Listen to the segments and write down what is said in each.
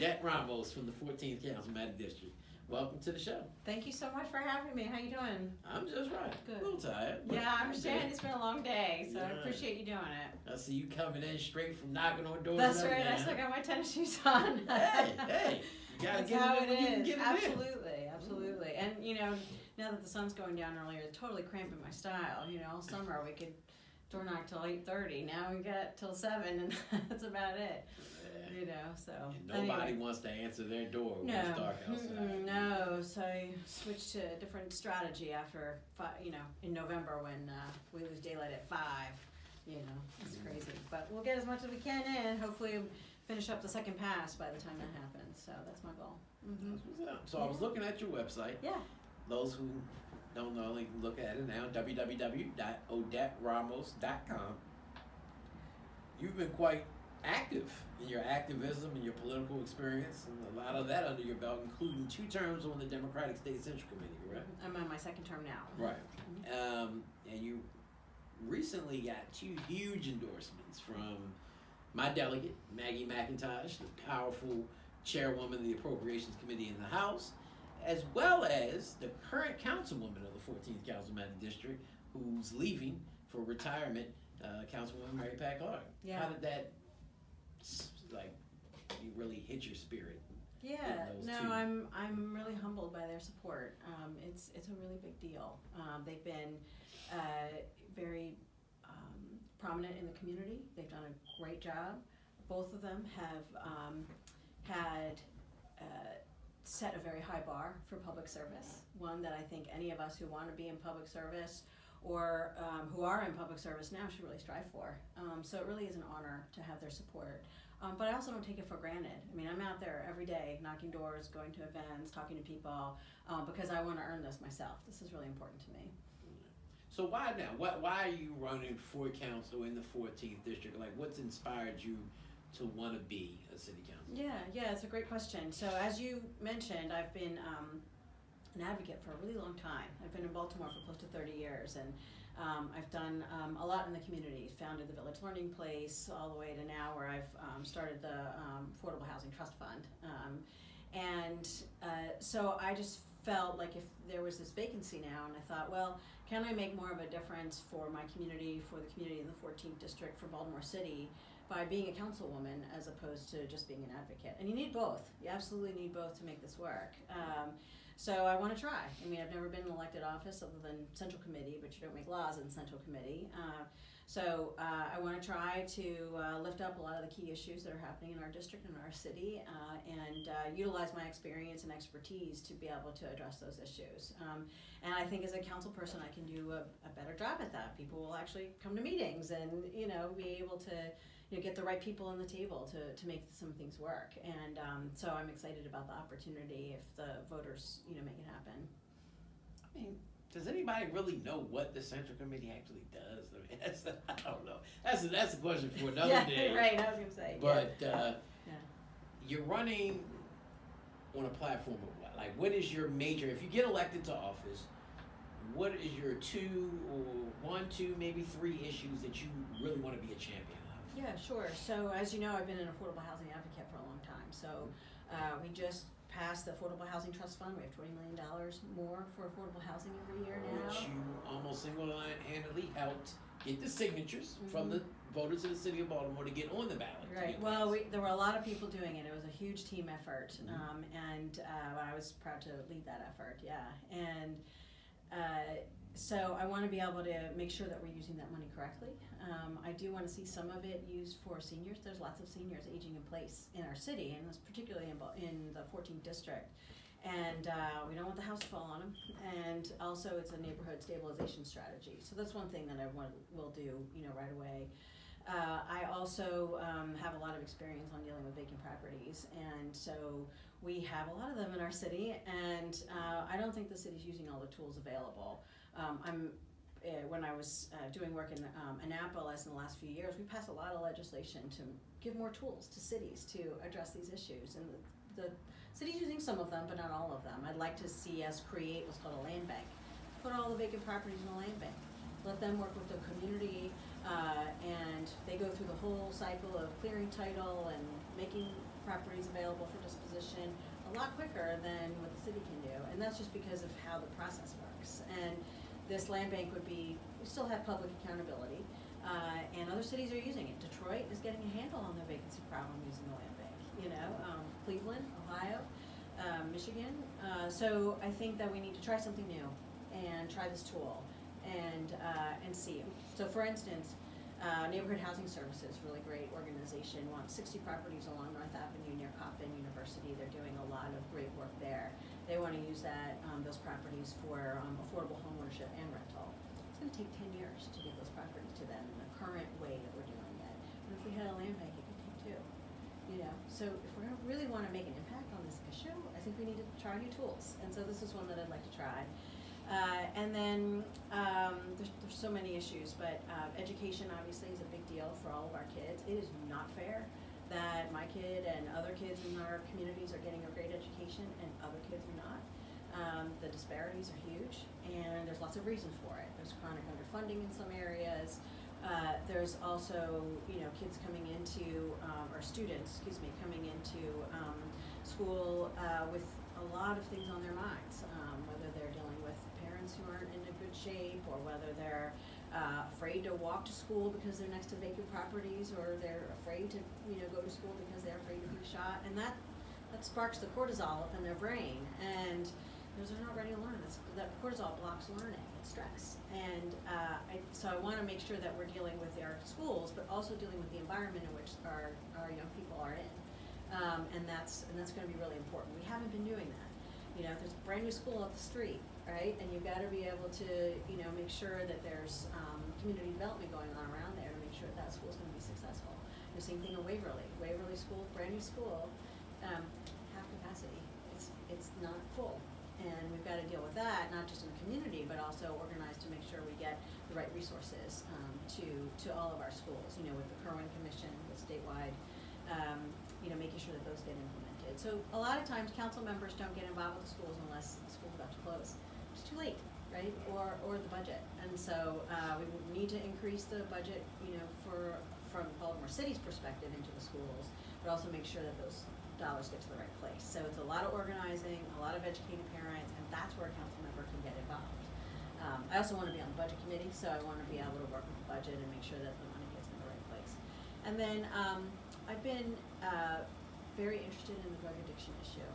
Odette Ramos from the 14th Councilman District. Welcome to the show. Thank you so much for having me. How you doing? I'm just right. Good. A little tired. Yeah, I understand. It's been a long day, so I Yeah. appreciate you doing it. I see you coming in straight from knocking on doors. That's and right. I everything, still got my tennis shoes on. hey, you gotta That's get how it it in when you can is. get it Absolutely, absolutely. And you know, now that the sun's going down earlier, it's totally cramping my style. You know, all summer we could door knock till 8:30. Now we got till 7, and that's about it. Yeah. You know, so. And nobody anyway. wants to answer their door when No, it's dark outside. no. So I switched to a different strategy after, in November when we lose daylight at 5. You know, it's crazy. But we'll get as much as we can in. Hopefully, finish up the second pass by the time that happens. So that's my goal. Mm-hmm. That's what's up. So I was looking at your website. Yeah. Those who don't know, they can look at it now. www.odetteramos.com. You've been quite active in your activism and your political experience, and a lot of that under your belt, including 2 terms on the Democratic State Central Committee, right? I'm on my second term now. Right. And you recently got 2 huge endorsements from my delegate, Maggie McIntosh, the powerful chairwoman of the Appropriations Committee in the House, as well as the current councilwoman of the 14th Councilman District, who's leaving for retirement, Councilwoman Mary Pat Clark. Yeah. How did that, you really hit your spirit? Yeah, those no, 2? I'm really humbled by their support. It's a really big deal. They've been very prominent in the community. They've done a great job. Both of them have had set a very high bar for public service. One that I think any of us who want to be in public service or who are in public service now should really strive for. So it really is an honor to have their support. But I also don't take it for granted. I mean, I'm out there every day knocking doors, going to events, talking to people, because I want to earn this myself. This is really important to me. So why now? Why are you running for council in the 14th district? Like, what's inspired you to want to be a city councilor? Yeah, it's a great question. So as you mentioned, I've been an advocate for a really long time. I've been in Baltimore for close to 30 years, and I've done a lot in the community. Founded the Village Learning Place all the way to now, where I've started the Affordable Housing Trust Fund. So I just felt like if there was this vacancy now, and I thought, well, can I make more of a difference for my community, for the community in the 14th district, for Baltimore City, by being a councilwoman as opposed to just being an advocate? And you need both. You absolutely need both to make this work. So I want to try. I mean, I've never been in elected office other than Central Committee, but you don't make laws in Central Committee. So I want to try to lift up a lot of the key issues that are happening in our district and our city, and utilize my experience and expertise to be able to address those issues. And I think as a council person, I can do a better job at that. People will actually come to meetings and, be able to get the right people on the table to make some things work. And so I'm excited about the opportunity if the voters, make it happen. I mean, does anybody really know what the Central Committee actually does? I mean, I don't know. That's a question for another day. Right, I was going to say. But you're running on a platform of what? Like, what is your major, if you get elected to office, what is your 2 or 1, 2, maybe 3 issues that you really want to be a champion of? Yeah, sure. So as you know, I've been an affordable housing advocate for a long time. So we just passed the Affordable Housing Trust Fund. We have $20 million more for affordable housing every year now. Which you almost single-handedly helped get the signatures from the voters of the city of Baltimore to get on the ballot. Right. Well, there were a lot of people doing it. It was a huge team effort, and I was proud to lead that effort. Yeah, and so I want to be able to make sure that we're using that money correctly. I do want to see some of it used for seniors. There's lots of seniors aging in place in our city, and that's particularly in the 14th district. And we don't want the house to fall on them. And also, it's a neighborhood stabilization strategy. So that's one thing that I will do, right away. I also have a lot of experience on dealing with vacant properties, and so we have a lot of them in our city. And I don't think the city's using all the tools available. When I was doing work in Annapolis in the last few years, we passed a lot of legislation to give more tools to cities to address these issues. And the city's using some of them, but not all of them. I'd like to see us create what's called a land bank. Put all the vacant properties in a land bank. Let them work with the community, and they go through the whole cycle of clearing title and making properties available for disposition a lot quicker than what the city can do, and that's just because of how the process works. And this land bank would be, we still have public accountability, and other cities are using it. Detroit is getting a handle on their vacancy problem using the land bank, you know, Cleveland, Ohio, Michigan. So I think that we need to try something new and try this tool and see. So for instance, Neighborhood Housing Services, really great organization, wants 60 properties along North Avenue near Coppin University. They're doing a lot of great work there. They want to use that, those properties for affordable homeownership and rental. It's going to take 10 years to get those properties to them in the current way that we're doing it. And if we had a land bank, it could take 2. You know, so if we're going to really want to make an impact on this issue, I think we need to try new tools. And so this is one that I'd like to try. And then there's so many issues, but education obviously is a big deal for all of our kids. It is not fair that my kid and other kids in our communities are getting a great education and other kids are not. The disparities are huge, and there's lots of reasons for it. There's chronic underfunding in some areas. There's also, you know, kids coming into, or students, excuse me, coming into school with a lot of things on their minds, whether they're dealing with parents who aren't in a good shape, or whether they're afraid to walk to school because they're next to vacant properties, or they're afraid to, you know, go to school because they're afraid to be shot, and that sparks the cortisol up in their brain, and those are not ready to learn. That cortisol blocks learning and stress, and so I want to make sure that we're dealing with our schools, but also dealing with the environment in which our young people are in, and that's going to be really important. We haven't been doing that. You know, there's a brand new school up the street, right? And you've got to be able to, you know, make sure that there's community development going on around there to make sure that school's going to be successful. The same thing in Waverly. Waverly School, brand new school, half capacity. It's not full, and we've got to deal with that, not just in the community, but also organized to make sure we get the right resources to all of our schools. You know, with the Kerwin Commission, with statewide, you know, making sure that those get implemented. So a lot of times council members don't get involved with the schools unless the school's about to close. It's too late, right? Or the budget. And so we need to increase the budget, you know, from Baltimore City's perspective into the schools, but also make sure that those dollars get to the right place. So it's a lot of organizing, a lot of educating parents, and that's where a council member can get involved. I also want to be on the budget committee, so I want to be able to work with the budget and make sure that the money gets in the right place. And then I've been very interested in the drug addiction issue.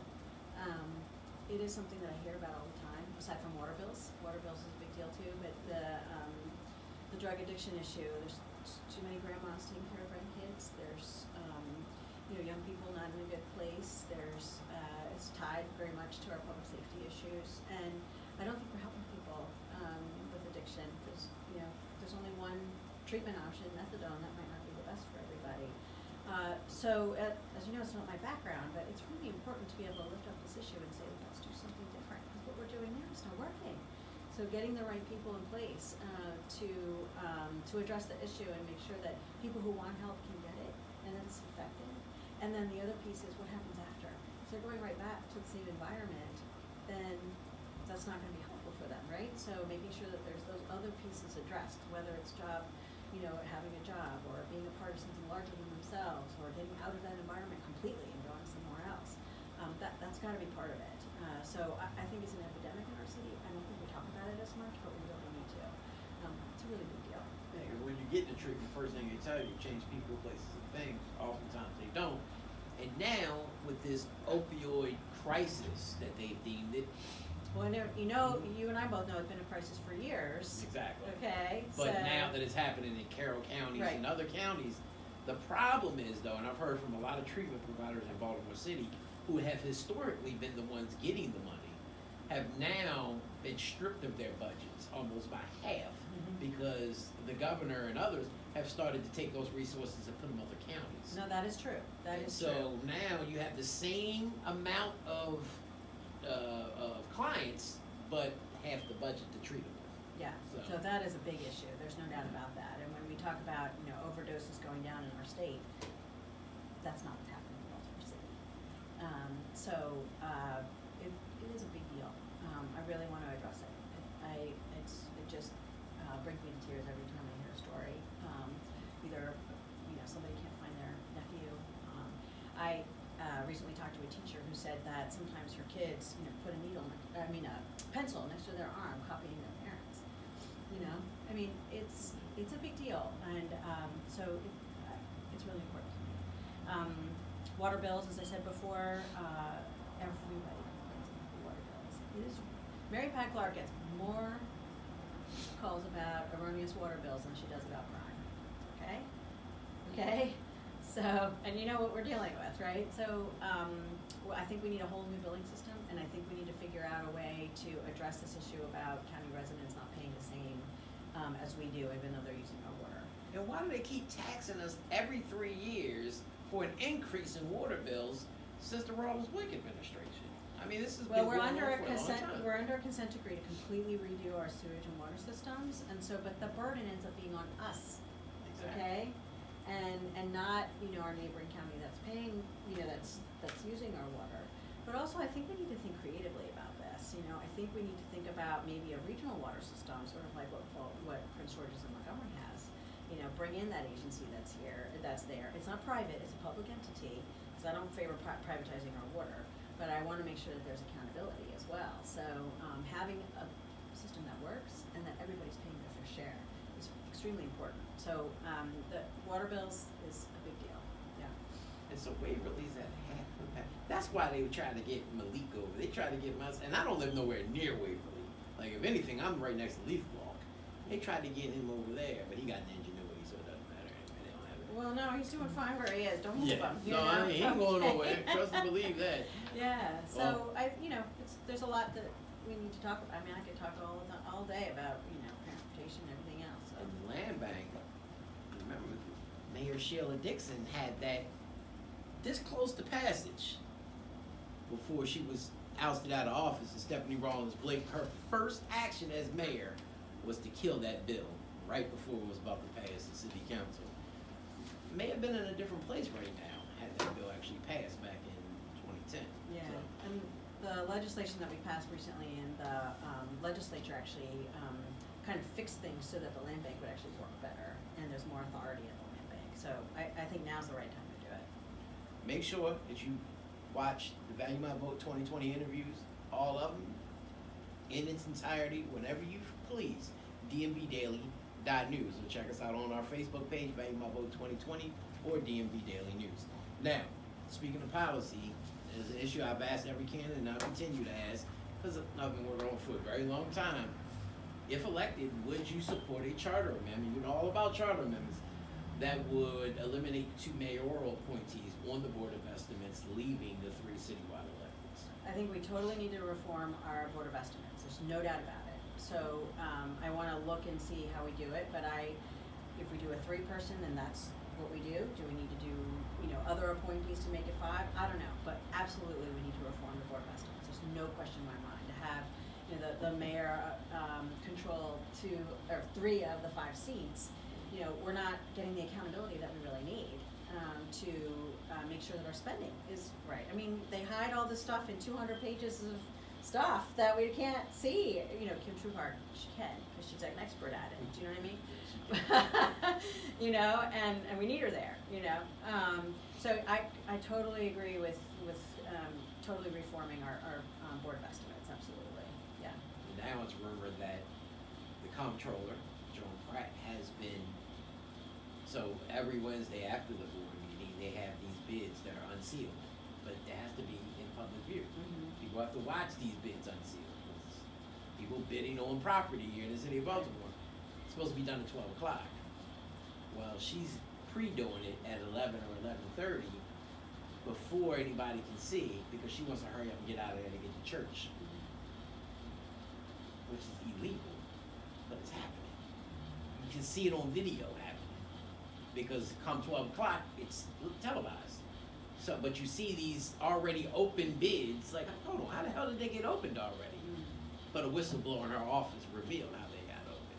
It is something that I hear about all the time, aside from water bills. Water bills is a big deal too, but the drug addiction issue, there's too many grandmas taking care of grandkids. There's you know, young people not in a good place. There's it's tied very much to our public safety issues, and I don't think we're helping people with addiction. Because, you know, there's only one treatment option, methadone. That might not be the best for everybody. So as you know, it's not my background, but it's really important to be able to lift up this issue and say, let's do something different, because what we're doing now is not working. So getting the right people in place to address the issue and make sure that people who want help can get it, and that it's effective. And then the other piece is what happens after. If they're going right back to the same environment, then that's not going to be helpful for them, right? So making sure that there's those other pieces addressed, whether it's job, you know, having a job, or being a part of something larger than themselves, or getting out of that environment completely and going somewhere else. That's got to be part of it. So I think it's an epidemic in our city. I don't think we talk about it as much, but we really need to. It's a really big deal. Yeah, 'cause when you get the treatment, first thing they tell you, change people, places, and things. Oftentimes they don't. And now, with this opioid crisis that they've deemed it. Well, you know, you and I both know it's been a crisis for years. Exactly. Okay. But so now that it's happening in Carroll counties right. and other counties, the problem is, though, and I've heard from a lot of treatment providers in Baltimore City who have historically been the ones getting the money, have now been stripped of their budgets almost by half, because the governor and others have started to take those resources and put them in other counties. No, that is true. That is so true. now you have the same amount of clients, but half the budget to treat them with. Yeah. So that is a big issue. There's no doubt about that. And when we talk about, you know, overdoses going down in our state, that's not what's happening in Baltimore City. It is a big deal. I really want to address it. It just brings me to tears every time I hear a story. Either, you know, somebody can't find their nephew. recently talked to a teacher who said that sometimes her kids, put a pencil next to their arm, copying their parents. It's a big deal, and so it's really important to me. Water bills, as I said before, everybody complains about the water bills. Mary Pat Clark gets more calls about erroneous water bills than she does about crime. Okay? So, and you know what we're dealing with, right? So, I think we need a whole new billing system, and I think we need to figure out a way to address this issue about county residents not paying the same as we do, even though they're using our water. And why do they keep taxing us every 3 years for an increase in water bills since the Rawls-Wick administration? This has been we're going under on a for a long consent. time. We're under a consent decree to completely redo our sewage and water systems, and so, but the burden ends up being on us. Exactly. Okay, and not our neighboring county that's paying, that's using our water. But also, I think we need to think creatively about this. I think we need to think about maybe a regional water system, sort of like what Prince George's and Montgomery has. Bring in that agency that's there. It's not private; it's a public entity. Because I don't favor privatizing our water, but I want to make sure that there's accountability as well. So having a system that works and that everybody's paying their fair share is extremely important. So the water bills is a big deal. Yeah. And so Waverly's at half of that. That's why they were trying to get Malik over. They tried to get and I don't live nowhere near Waverly. Like, if anything, I'm right next to Leaf Walk. They tried to get him over there, but he got an ingenuity, so it doesn't matter anyway. They don't have it. Well, no, he's doing fine where he is. Don't move him. He ain't going nowhere. Trust and believe that. Yeah. So there's a lot that we need to talk about. I could talk all day about transportation and everything else. So. And the land bank. Remember, Mayor Sheila Dixon had that this close to passage before she was ousted out of office, and Stephanie Rawlins Blake, her first action as mayor was to kill that bill right before it was about to pass the city council. May have been in a different place right now had that bill actually passed back in 2010. Yeah, So, and the legislation that we passed recently in the legislature actually kind of fixed things so that the land bank would actually work better, and there's more authority at the land bank. So I think now's the right time to do it. make sure that you watch the Value My Vote 2020 interviews, all of them, in its entirety, whenever you please. DMVDaily.news. So check us out on our Facebook page, Value My Vote 2020, or DMV Daily News. Now, speaking of policy, there's an issue I've asked every candidate, and I'll continue to ask, because I've been working on for a very long time. If elected, would you support a charter amendment? You know all about charter amendments that would eliminate 2 mayoral appointees on the Board of Estimates, leaving the 3 citywide electeds. I think we totally need to reform our Board of Estimates. There's no doubt about it. So I want to look and see how we do it. But if we do a 3-person, then that's what we do. Do we need to do other appointees to make it 5? I don't know. But absolutely, we need to reform the Board of Estimates. There's no question in my mind to have the mayor control 2 or 3 of the 5 seats. We're not getting the accountability that we really need to make sure that our spending is right. I mean, they hide all this stuff in 200 pages of stuff that we can't see. Kim Trueheart, she can, because she's an expert at it. Do you know what I mean? And we need her there. So I totally agree with totally reforming our Board of Estimates. Absolutely, yeah. Now it's rumored that the comptroller, Joan Pratt, has been. So every Wednesday after the board meeting, they have these bids that are unsealed, but it has to be in public view. Mm-hmm. People have to watch these bids unsealed. It's people bidding on property here in the city of Baltimore. It's supposed to be done at 12 o'clock. Well, she's pre-doing it at 11 or 11:30 before anybody can see, because she wants to hurry up and get out of there to get to church, which is illegal, but it's happening. You can see it on video happening, because come 12 o'clock, it's televised. So, but you see these already open bids, like, hold on, how the hell did they get opened already? But a whistleblower in her office revealed how they got open.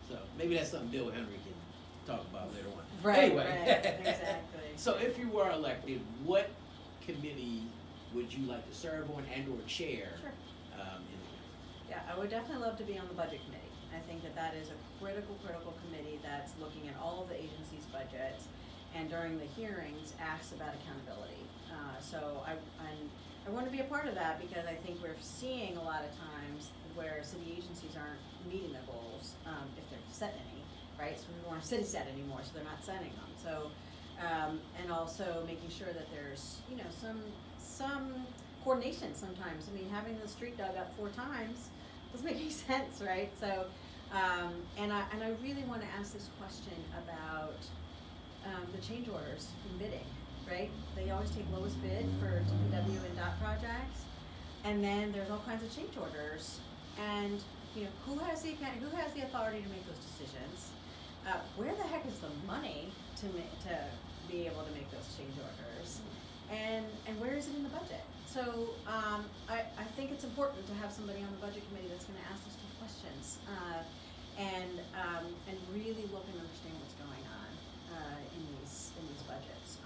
So maybe that's something Bill Henry can talk about later on. Right, anyway. right, exactly. So if you were elected, what committee would you like to serve on and or chair? Sure. In Yeah, I would definitely love to be on the budget committee. I think that is a critical committee that's looking at all of the agencies' budgets and during the hearings asks about accountability. So I want to be a part of that because I think we're seeing a lot of times where city agencies aren't meeting their goals, if they're setting any, right? So we don't have city set anymore, so they're not setting them. So, and also making sure that there's, you know, some coordination sometimes. I mean, having the street dug up 4 times doesn't make any sense, right? So, and I really want to ask this question about the change orders in bidding, right? They always take lowest bid for DPW and DOT projects, and then there's all kinds of change orders. And you know, who has the authority to make those decisions? Where the heck is the money to be able to make those change orders? And where is it in the budget? So I think it's important to have somebody on the budget committee that's going to ask those tough questions and really look and understand what's going on in these budgets.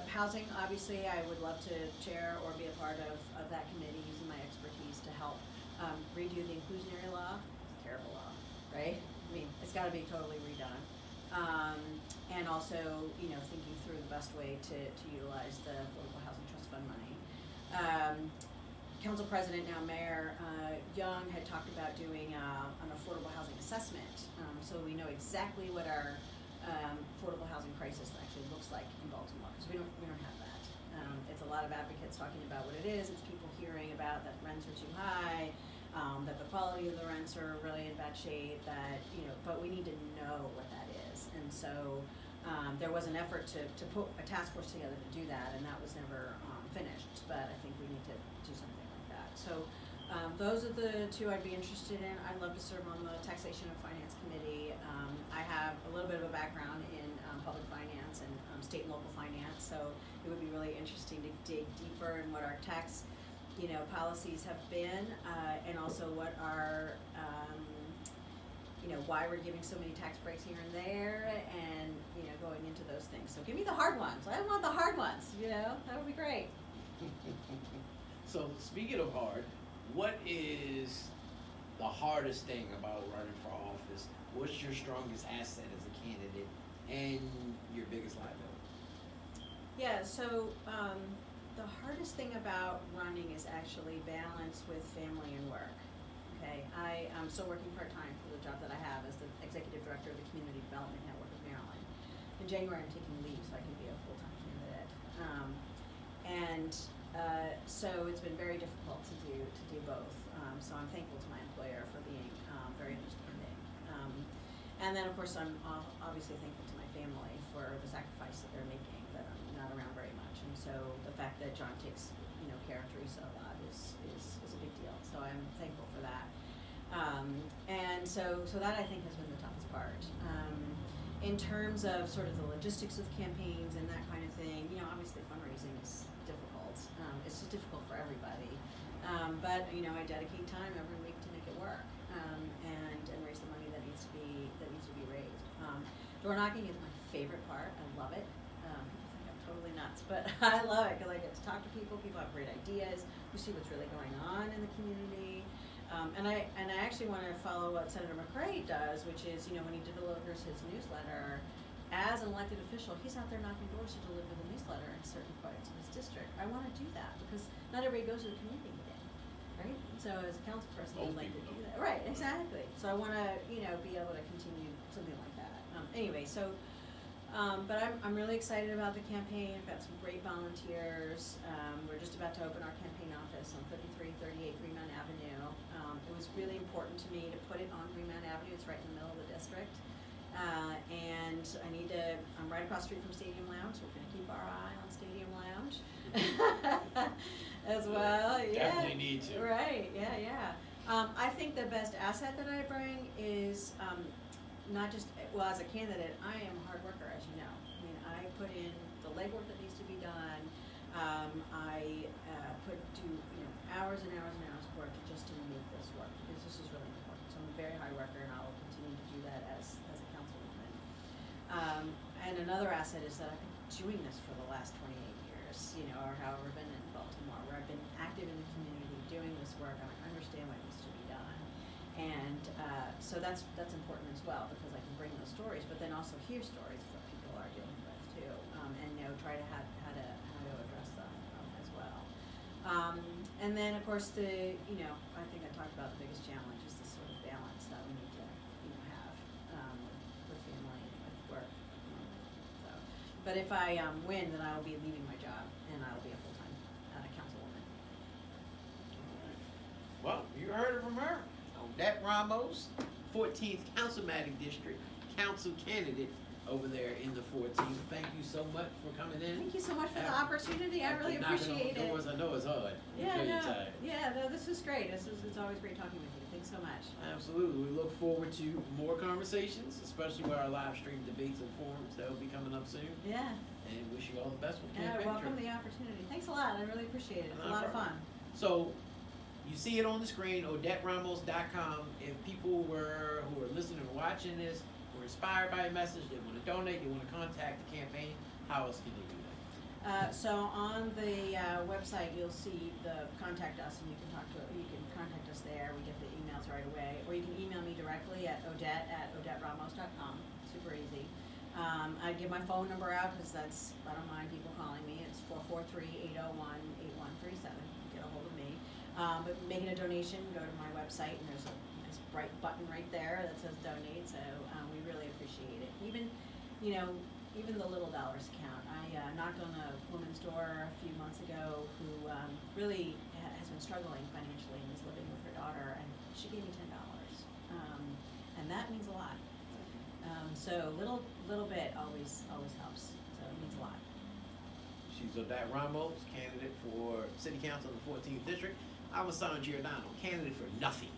Housing, obviously, I would love to chair or be a part of that committee using my expertise to help redo the inclusionary law. It's a terrible law, right? I mean, it's got to be totally redone. And also, you know, thinking through the best way to utilize the Affordable Housing Trust Fund money. Council President, now Mayor Young, had talked about doing an affordable housing assessment, so we know exactly what our affordable housing crisis actually looks like in Baltimore, because we don't have that. It's a lot of advocates talking about what it is. It's people hearing about that rents are too high, that the quality of the rents are really in bad shape. That, you know, but we need to know what that is. And so there was an effort to put a task force together to do that, and that was never finished. But I think we need to do something like that. So those are the 2 I'd be interested in. I'd love to serve on the Taxation and Finance Committee. I have a little bit of a background in public finance and state and local finance, so it would be really interesting to dig deeper in what our tax, you know, policies have been, and also what our, you know, why we're giving so many tax breaks here and there, and, you know, going into those things. So give me the hard ones. I want the hard ones, you know, that would be great. So speaking of hard, what is the hardest thing about running for office? What's your strongest asset as a candidate and your biggest liability? Yeah, so the hardest thing about running is actually balance with family and work. Okay, I'm still working part-time for the job that I have as the Executive Director of the Community Development Network of Maryland. In January, I'm taking leave so I can be a full-time candidate. So it's been very difficult to do both. So I'm thankful to my employer for being very understanding. And then, of course, I'm obviously thankful to my family for the sacrifice that they're making, that I'm not around very much. And so the fact that John takes, you know, care of Teresa a lot is a big deal. So I'm thankful for that. And so that, I think, has been the toughest part. In terms of sort of the logistics of campaigns and that kind of thing, you know, obviously fundraising is difficult. It's just difficult for everybody. But, you know, I dedicate time every week to make it work, and raise the money that needs to be raised. Door knocking is my favorite part. I love it. People think I'm totally nuts, but I love it because I get to talk to people. People have great ideas. We see what's really going on in the community. And I actually want to follow what Senator McCray does, which is, you know, when he delivers his newsletter, as an elected official, he's out there knocking doors to deliver the newsletter in certain parts of his district. I want to do that because not everybody goes to the community meeting, right? So as a council person, I'd like to do that. Right, exactly. So I want to, you know, be able to continue something like that. Anyway, so, but I'm really excited about the campaign. I've got some great volunteers. We're just about to open our campaign office on 3338 Greenmount Avenue. It was really important to me to put it on Greenmount Avenue. It's right in the middle of the district. And I'm right across the street from Stadium Lounge, so we're going to keep our eye on Stadium Lounge as well. Yeah. Definitely need to. Right, yeah. I think the best asset that I bring is not just, well, as a candidate, I am a hard worker, as you know. I mean, I put in the legwork that needs to be done. I do, you know, hours and hours and hours of work just to make this work, because this is really important. So I'm a very hard worker, and I will continue to do that as a councilwoman. And another asset is that I've been doing this for the last 28 years, you know, or however I've been in Baltimore, where I've been active in the community doing this work, and I understand what needs to be done. And so that's important as well, because I can bring those stories, but then also hear stories of what people are dealing with too, and try to how to address them as well. And then of course I think I talked about the biggest challenge is this sort of balance that we need to have with family and with work. So, but if I win, then I will be leaving my job and I will be a full-time councilwoman. Well, you heard it from her. Odette Ramos, 14th Councilmatic District Council candidate over there in the 14th. Thank you so much for coming in. Thank you so much for the opportunity. I really appreciate it. Doors, I know it's hard. This is great. It's always great talking with you. Thanks so much. Absolutely. We look forward to more conversations, especially with our live stream debates and forums that will be coming up soon. Yeah. And wish you all the best with the Yeah, campaign welcome trip. the opportunity. Thanks a lot. I really appreciate it. It's a lot of fun. So, you see it on the screen, OdetteRamos.com. If people who are listening and watching this were inspired by a message, they want to donate, they want to contact the campaign, how else can they do that? So on the website, you'll see the contact us, and you can contact us there. We get the emails right away, or you can email me directly at odette@odetteramos.com. Super easy. I give my phone number out because I don't mind people calling me. It's 443-801-8137. Get a hold of me. But making a donation, go to my website, and there's a nice bright button right there that says donate. So we really appreciate it. Even the little dollars count. I knocked on a woman's door a few months ago who really has been struggling financially and is living with her daughter, and she gave me $10, and that means a lot. So little bit always helps. So it means a lot. She's Odette Ramos, candidate for City Council in the 14th District. I was San Giordano, candidate for nothing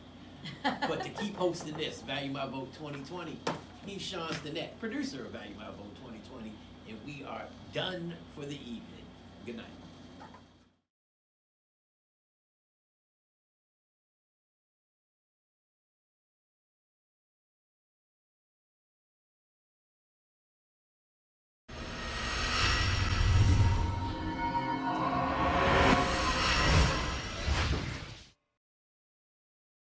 but to keep hosting this, Value My Vote 2020. He's Sean Stinnett, producer of Value My Vote 2020, and we are done for the evening. Good night.